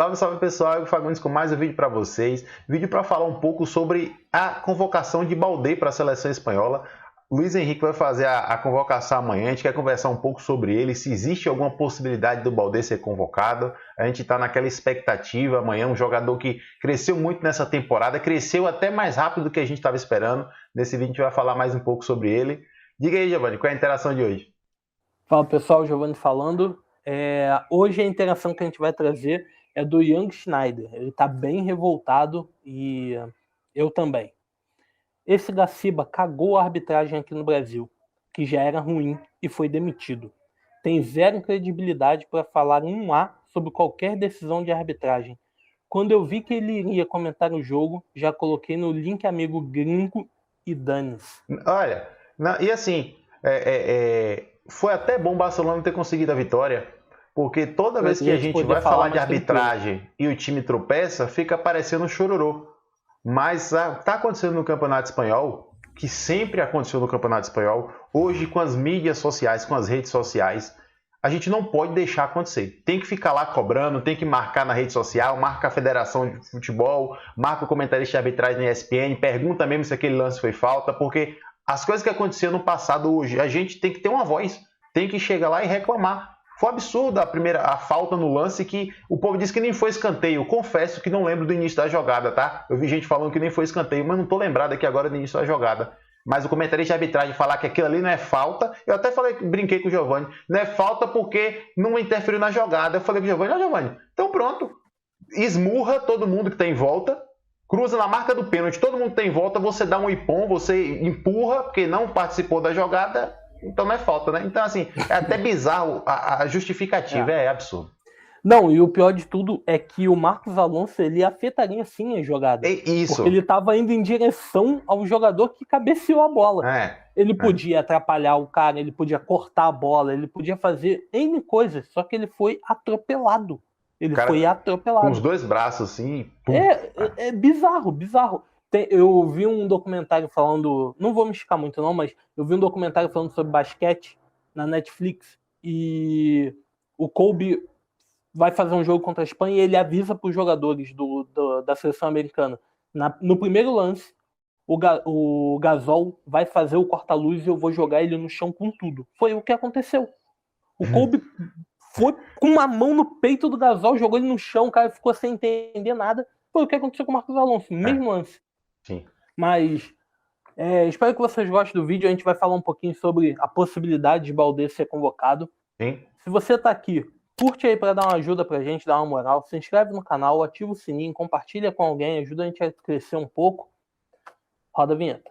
Salve, salve pessoal, Hugo Fagundes com mais um vídeo para vocês. Vídeo para falar um pouco sobre a convocação de Baldé para a seleção espanhola. Luiz Henrique vai fazer a convocação amanhã, a gente quer conversar um pouco sobre ele, se existe alguma possibilidade do Baldé ser convocado. A gente está naquela expectativa amanhã, um jogador que cresceu muito nessa temporada, cresceu até mais rápido do que a gente estava esperando. Nesse vídeo a gente vai falar mais um pouco sobre ele. Diga aí, Giovanni, qual é a interação de hoje? Fala pessoal, Giovanni falando. Hoje a interação que a gente vai trazer é do Young Schneider. Ele está bem revoltado e eu também. Esse Gaciba cagou a arbitragem aqui no Brasil, que já era ruim e foi demitido. Tem zero credibilidade para falar um A sobre qualquer decisão de arbitragem. Quando eu vi que ele iria comentar o jogo, já coloquei no link amigo gringo e dane-se. Olha, e assim, foi até bom o Barcelona ter conseguido a vitória, porque toda vez que a gente vai falar de arbitragem e o time tropeça, fica parecendo um chororô. Mas está acontecendo no Campeonato Espanhol, que sempre aconteceu no Campeonato Espanhol, hoje com as mídias sociais, com as redes sociais, a gente não pode deixar acontecer. Tem que ficar lá cobrando, tem que marcar na rede social, marca a Federação de Futebol, marca o comentarista de arbitragem na ESPN, pergunta mesmo se aquele lance foi falta, porque as coisas que aconteceram no passado hoje, a gente tem que ter uma voz, tem que chegar lá e reclamar. Foi absurdo a falta no lance, que o povo disse que nem foi escanteio. Eu confesso que não lembro do início da jogada, tá? Eu vi gente falando que nem foi escanteio, mas não tô lembrado aqui agora do início da jogada. Mas o comentarista de arbitragem falar que aquilo ali não é falta, eu até brinquei com o Giovanni, não é falta porque não interferiu na jogada. Eu falei com o Giovanni, Giovanni, então pronto, esmurra todo mundo que tá em volta, cruza na marca do pênalti, todo mundo que tá em volta, você dá um ipom, você empurra, porque não participou da jogada, então não é falta, né? Então, assim, é até bizarro a justificativa, é absurdo. Não, e o pior de tudo é que o Marcos Alonso, ele afetaria sim a jogada. Isso. Porque ele estava indo em direção ao jogador que cabeceou a bola. Ele podia atrapalhar o cara, ele podia cortar a bola, ele podia fazer N coisas, só que ele foi atropelado. Ele foi atropelado. Com os dois braços, assim. É bizarro, bizarro. Eu vi um documentário falando, não vou me esticar muito não, mas eu vi um documentário falando sobre basquete na Netflix e o Kobe vai fazer um jogo contra a Espanha e ele avisa para os jogadores da seleção americana. No primeiro lance, o Gasol vai fazer o corta-luz e eu vou jogar ele no chão com tudo. Foi o que aconteceu. O Kobe foi com uma mão no peito do Gasol, jogou ele no chão, o cara ficou sem entender nada. Foi o que aconteceu com o Marcos Alonso, mesmo lance. Sim. Mas espero que vocês gostem do vídeo. A gente vai falar um pouquinho sobre a possibilidade de Baldé ser convocado. Sim. Se você tá aqui, curte aí para dar uma ajuda pra gente, dar uma moral. Se inscreve no canal, ativa o sininho, compartilha com alguém, ajuda a gente a crescer um pouco. Roda a vinheta.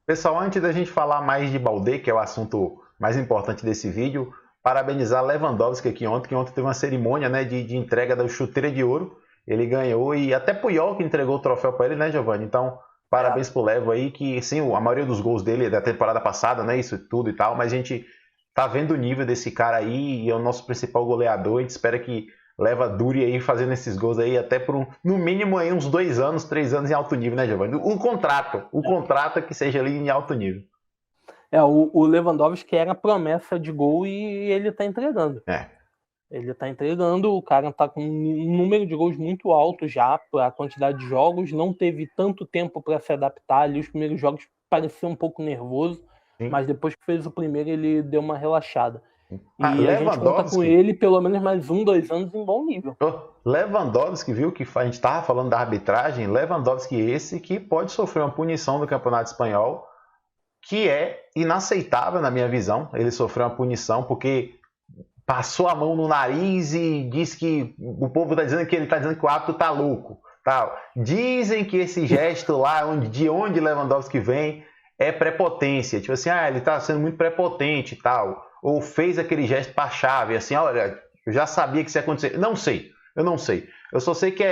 Pessoal, antes da gente falar mais de Baldé, que é o assunto mais importante desse vídeo, parabenizar Lewandowski aqui ontem, que ontem teve uma cerimônia, né, de entrega da chuteira de ouro. Ele ganhou e até Puyol que entregou o troféu para ele, né, Giovanni? Então, parabéns pro Levo aí, que sim, a maioria dos gols dele é da temporada passada, né, isso tudo e tal, mas a gente tá vendo o nível desse cara aí e é o nosso principal goleador. A gente espera que Leva dure aí fazendo esses gols aí até por no mínimo aí uns 2 anos, 3 anos em alto nível, né, Giovanni? O contrato é que seja ali em alto nível. O Lewandowski era promessa de gol e ele tá entregando. Ele tá entregando, o cara tá com um número de gols muito alto já para a quantidade de jogos, não teve tanto tempo para se adaptar ali, os primeiros jogos parecia um pouco nervoso, mas depois que fez o primeiro ele deu uma relaxada. E a gente conta com ele pelo menos mais 1, 2 anos em bom nível. Lewandowski, viu, que a gente estava falando da arbitragem, Lewandowski esse que pode sofrer uma punição do Campeonato Espanhol, que é inaceitável na minha visão, ele sofreu uma punição porque passou a mão no nariz e diz que o povo está dizendo que ele está dizendo que o árbitro está louco. Tal. Dizem que esse gesto lá, de onde Lewandowski vem, é prepotência. Tipo assim, ele está sendo muito prepotente e tal. Ou fez aquele gesto para a chave, assim, olha, eu já sabia que isso ia acontecer. Eu não sei. Eu só sei que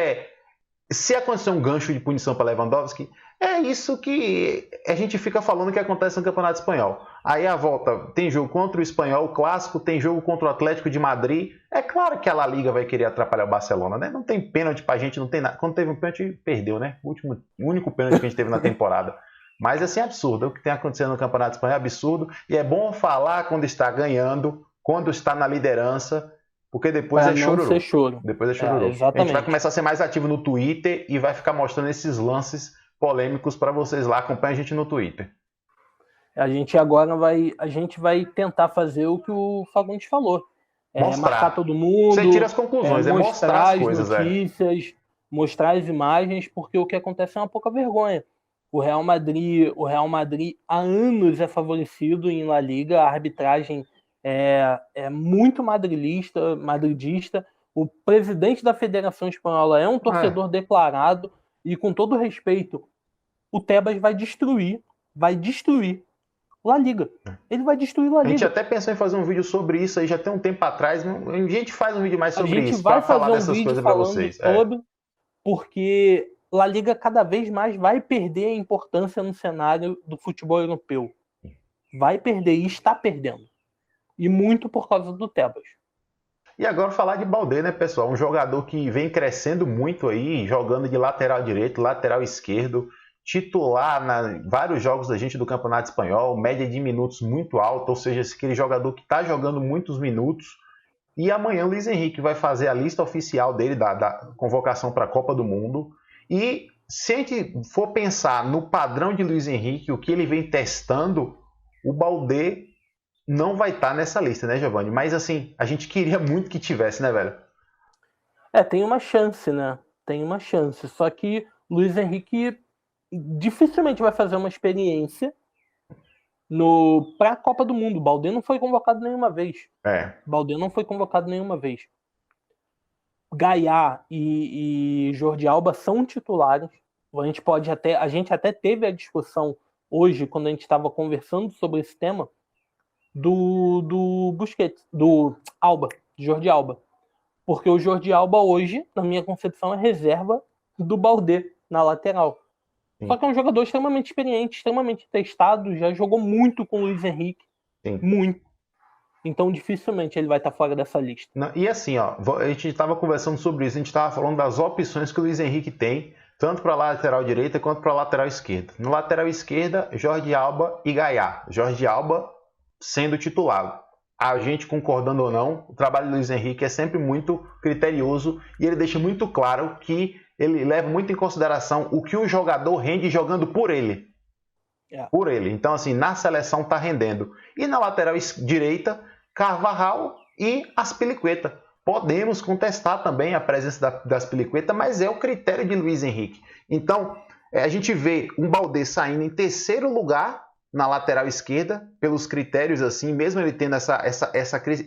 se acontecer um gancho de punição para Lewandowski, é isso que a gente fica falando que acontece no Campeonato Espanhol. Aí a volta, tem jogo contra o Espanhol, o Clássico, tem jogo contra o Atlético de Madrid. É claro que a La Liga vai querer atrapalhar o Barcelona, né? Não tem pênalti pra gente, não tem nada. Quando teve um pênalti, perdeu, né? O único pênalti que a gente teve na temporada. Mas assim, é absurdo. O que tem acontecendo no Campeonato Espanhol é absurdo. E é bom falar quando está ganhando, quando está na liderança, porque depois pra é chororô. Ser choro. Depois é chororô. Exatamente. A gente vai começar a ser mais ativo no Twitter e vai ficar mostrando esses lances polêmicos para vocês lá. Acompanhem a gente no Twitter. A gente agora vai tentar fazer o que o Fagundes falou. Marcar todo mundo. Você tira as conclusões, mostrar as coisas. Notícias, mostrar as imagens, porque o que acontece é uma pouca vergonha. O Real Madrid há anos é favorecido em La Liga, a arbitragem é muito madridista. O presidente da Federação Espanhola é um torcedor declarado, e com todo respeito, o Tebas vai destruir La Liga. Ele vai destruir La Liga. A gente até pensou em fazer um vídeo sobre isso aí já tem um tempo atrás. A gente faz um vídeo mais sobre isso para falar dessas coisas para vocês. Porque La Liga cada vez mais vai perder a importância no cenário do futebol europeu. Vai perder e está perdendo. E muito por causa do Tebas. E agora falar de Baldé, né, pessoal? Um jogador que vem crescendo muito aí, jogando de lateral direito, lateral esquerdo, titular em vários jogos da gente do Campeonato Espanhol, média de minutos muito alta, ou seja, aquele jogador que está jogando muitos minutos. E amanhã o Luiz Henrique vai fazer a lista oficial dele da convocação para a Copa do Mundo. E se a gente for pensar no padrão de Luiz Henrique, o que ele vem testando, o Baldé não vai estar nessa lista, né, Giovanni? Mas assim, a gente queria muito que tivesse, né, velho? Tem uma chance, né? Tem uma chance. Só que Luiz Henrique dificilmente vai fazer uma experiência para a Copa do Mundo. Baldé não foi convocado nenhuma vez. Baldé não foi convocado nenhuma vez. Gaiá e Jordi Alba são titulares. A gente até teve a discussão hoje, quando a gente estava conversando sobre esse tema, do Busquets, do Jordi Alba. Porque o Jordi Alba hoje, na minha concepção, é reserva do Baldé na lateral. Sim. Só que é um jogador extremamente experiente, extremamente testado, já jogou muito com o Luiz Henrique. Sim. Muito. Então, dificilmente ele vai estar fora dessa lista. E assim, a gente estava conversando sobre isso, a gente estava falando das opções que o Luiz Henrique tem, tanto para a lateral direita quanto para a lateral esquerda. No lateral esquerda, Jordi Alba e Gaiá. Jordi Alba sendo titular. A gente concordando ou não, o trabalho do Luiz Henrique é sempre muito criterioso e ele deixa muito claro que ele leva muito em consideração o que o jogador rende jogando por ele. Por ele. Então, assim, na seleção tá rendendo. E na lateral direita, Carvajal e Azpilicueta. Podemos contestar também a presença da Azpilicueta, mas é o critério de Luiz Henrique. Então, a gente vê um Baldé saindo em terceiro lugar na lateral esquerda, pelos critérios assim, mesmo ele tendo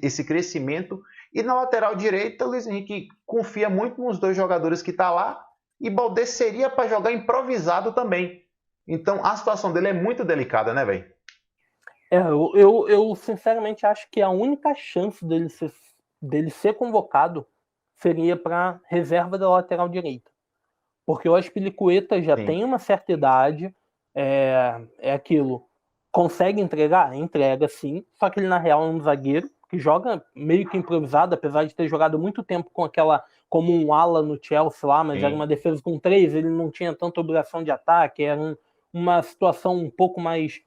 esse crescimento. E na lateral direita, o Luiz Henrique confia muito nos dois jogadores que tá lá, e Baldé seria para jogar improvisado também. Então a situação dele é muito delicada, né, velho? Eu sinceramente acho que a única chance dele ser convocado seria para reserva da lateral direita. Porque o Azpilicueta já tem uma certa idade, é aquilo. Consegue entregar? Entrega sim, só que ele na real é um zagueiro que joga meio que improvisado, apesar de ter jogado muito tempo como um ala no Chelsea lá, mas era uma defesa com 3, ele não tinha tanta obrigação de ataque, era uma situação um pouco mais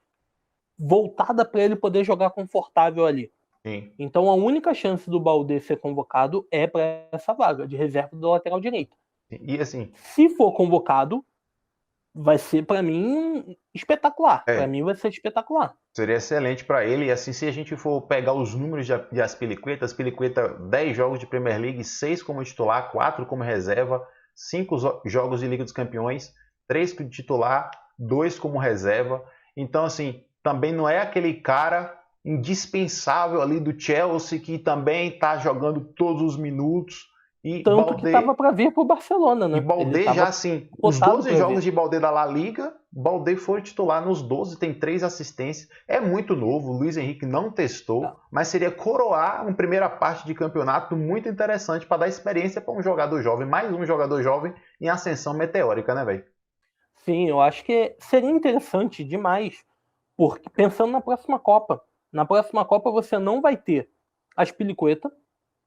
voltada para ele poder jogar confortável ali. Sim. Então a única chance do Baldé ser convocado é para essa vaga de reserva do lateral direito. E assim, se for convocado, vai ser, para mim, espetacular. Para mim vai ser espetacular. Seria excelente para ele. E assim, se a gente for pegar os números de Azpilicueta, 10 jogos de Premier League, 6 como titular, 4 como reserva, 5 jogos de Liga dos Campeões, 3 como titular, 2 como reserva. Então, assim, também não é aquele cara indispensável ali do Chelsea que também está jogando todos os minutos. E Tanto Baldé, que tava para vir pro Barcelona, né? E Baldé já assim, os 12 jogos de Baldé da La Liga, Baldé foi titular nos 12, tem 3 assistências. É muito novo, o Luiz Henrique não testou, mas seria coroar uma primeira parte de campeonato muito interessante para dar experiência para um jogador jovem, mais um jogador jovem em ascensão meteórica, né, velho? Sim, eu acho que seria interessante demais, porque pensando na próxima Copa. Na próxima Copa você não vai ter Azpilicueta,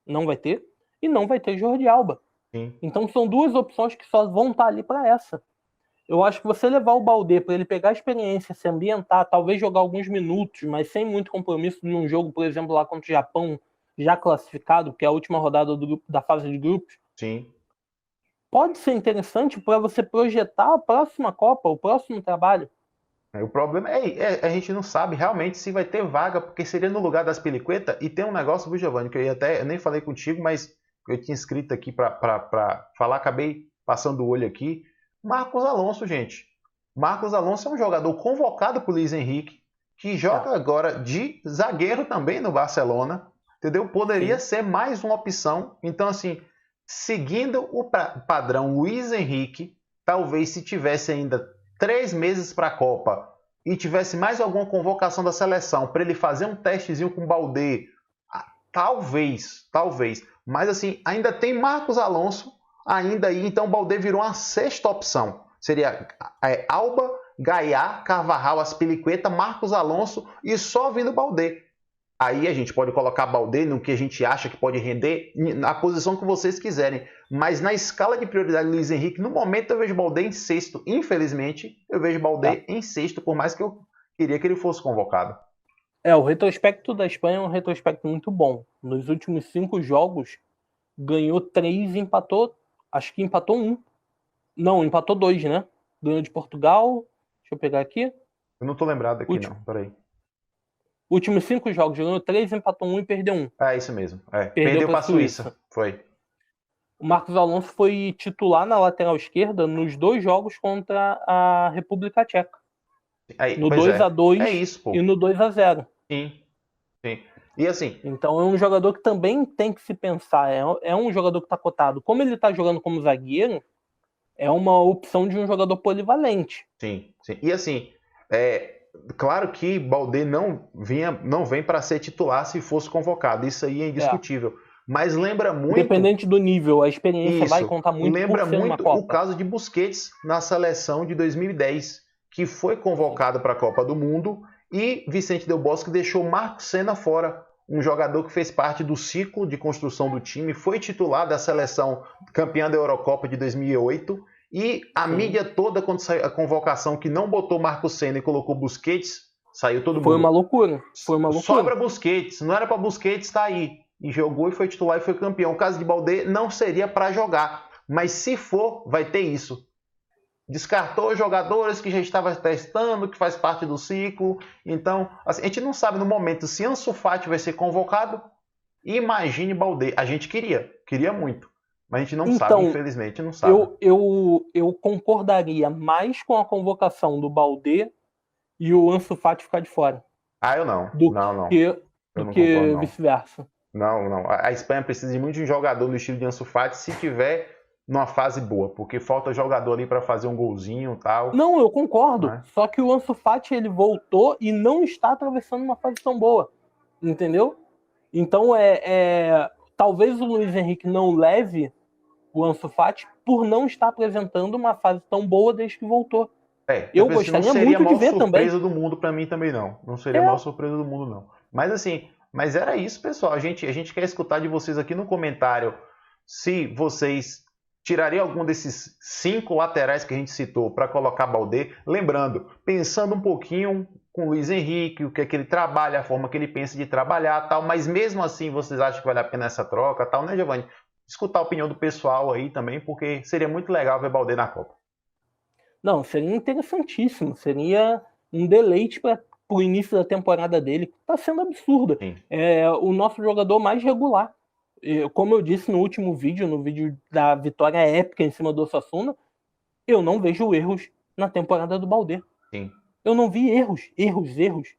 não vai ter, e não vai ter Jordi Alba. Sim. Então são duas opções que só vão estar ali para essa. Eu acho que você levar o Baldé para ele pegar a experiência, se ambientar, talvez jogar alguns minutos, mas sem muito compromisso num jogo, por exemplo, lá contra o Japão, já classificado, que é a última rodada da fase de grupos. Sim. Pode ser interessante para você projetar a próxima Copa, o próximo trabalho. O problema é a gente não sabe realmente se vai ter vaga, porque seria no lugar das Peliqueta. E tem um negócio, viu, Giovanni, que eu nem falei contigo, mas eu tinha escrito aqui para falar, acabei passando o olho aqui. Marcos Alonso, gente. Marcos Alonso é um jogador convocado por Luiz Henrique, que joga agora de zagueiro também no Barcelona, entendeu? Poderia ser mais uma opção. Então, assim, seguindo o padrão Luiz Henrique, talvez se tivesse ainda 3 meses para a Copa e tivesse mais alguma convocação da seleção para ele fazer um testezinho com o Baldé, talvez. Mas, assim, ainda tem Marcos Alonso ainda aí, então o Baldé virou uma sexta opção. Seria Alba, Gaiá, Carvajal, Azpilicueta, Marcos Alonso e só vindo o Baldé. Aí a gente pode colocar Baldé no que a gente acha que pode render, na posição que vocês quiserem. Mas na escala de prioridade do Luiz Henrique, no momento eu vejo Baldé em sexto. Infelizmente, eu vejo Baldé em sexto, por mais que eu queria que ele fosse convocado. O retrospecto da Espanha é um retrospecto muito bom. Nos últimos 5 jogos, ganhou 3 e empatou. Acho que empatou 1. Não, empatou 2, né? Ganhou de Portugal. Deixa eu pegar aqui. Eu não tô lembrado aqui, não. Peraí. Últimos 5 jogos, ganhou 3, empatou 1 e perdeu 1. É isso mesmo. Perdeu para a Suíça. Foi. O Marcos Alonso foi titular na lateral esquerda nos 2 jogos contra a República Tcheca. No 2-2 e no 2-0. Sim. E assim... Então é um jogador que também tem que se pensar. É um jogador que está cotado. Como ele está jogando como zagueiro, é uma opção de um jogador polivalente. Sim. E assim, claro que Baldé não vem para ser titular se fosse convocado. Isso aí é indiscutível. Mas lembra muito... Independente do nível, a experiência vai contar muito. Lembra muito o caso de Busquets na seleção de 2010, que foi convocado para a Copa do Mundo e Vicente Del Bosque deixou Marcos Senna fora. Um jogador que fez parte do ciclo de construção do time, foi titular da seleção campeã da Eurocopa de 2008 e a mídia toda, quando saiu a convocação que não botou Marcos Senna e colocou Busquets, saiu todo mundo. Foi uma loucura. Sobra Busquets, não era para Busquets estar aí. E jogou e foi titular e foi campeão. O caso de Baldé não seria para jogar, mas se for, vai ter isso. Descartou jogadores que já estava testando, que faz parte do ciclo. Então, assim, a gente não sabe no momento se Ansu Fati vai ser convocado. Imagine Baldé. A gente queria muito. Mas a gente não sabe, infelizmente, não sabe. Eu concordaria mais com a convocação do Baldé e o Ansu Fati ficar de fora. Eu não. Do que vice-versa. Não. A Espanha precisa de muito de um jogador no estilo de Ansu Fati se tiver numa fase boa, porque falta jogador ali para fazer um golzinho e tal. Não, eu concordo. Só que o Ansu Fati, ele voltou e não está atravessando uma fase tão boa. Entendeu? Então, talvez o Luiz Henrique não leve o Ansu Fati por não estar apresentando uma fase tão boa desde que voltou. Eu gostaria muito de ver também. Não seria a maior surpresa do mundo para mim também, não. Não seria a maior surpresa do mundo, não. Mas assim, era isso, pessoal. A gente quer escutar de vocês aqui no comentário se vocês tirariam algum desses 5 laterais que a gente citou para colocar Baldé. Lembrando, pensando um pouquinho com o Luiz Henrique, o que é que ele trabalha, a forma que ele pensa de trabalhar, tal. Mas mesmo assim, vocês acham que vale a pena essa troca, tal, né, Giovanni? Escutar a opinião do pessoal aí também, porque seria muito legal ver Baldé na Copa. Não, seria interessantíssimo. Seria um deleite para o início da temporada dele. Está sendo absurdo. É o nosso jogador mais regular. Como eu disse no último vídeo, no vídeo da vitória épica em cima do Osasuna, eu não vejo erros na temporada do Baldé. Sim. Eu não vi erros.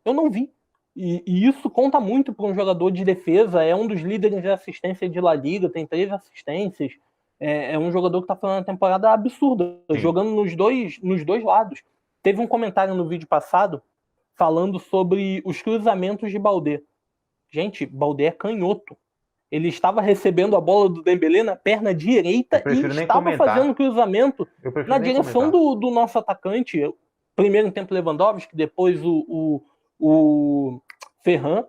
Eu não vi. E isso conta muito para um jogador de defesa. É um dos líderes de assistência de La Liga, tem 3 assistências. É um jogador que está fazendo uma temporada absurda, Sim. jogando nos dois lados. Teve um comentário no vídeo passado falando sobre os cruzamentos de Baldé. Gente, Baldé é canhoto. Ele estava recebendo a bola do Dembélé na perna direita e estava fazendo cruzamento na direção do nosso atacante. Primeiro em tempo Lewandowski, depois o Ferran.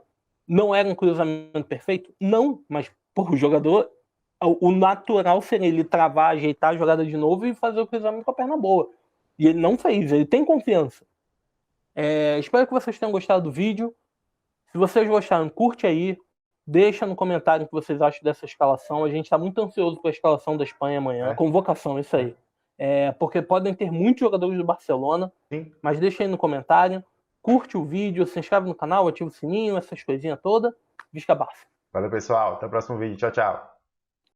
Não era um cruzamento perfeito? Não, mas o jogador, o natural seria ele travar, ajeitar a jogada de novo e fazer o cruzamento com a perna boa. E ele não fez, ele tem confiança. Espero que vocês tenham gostado do vídeo. Se vocês gostaram, curte aí. Deixa no comentário o que vocês acham dessa escalação. A gente está muito ansioso para a escalação da Espanha amanhã. Convocação, isso aí. Porque podem ter muitos jogadores do Barcelona. Sim. Mas deixa aí no comentário. Curte o vídeo, se inscreve no canal, ativa o sininho, essas coisinhas todas. Visca Barça. Valeu, pessoal. Até o próximo vídeo. Tchau, tchau.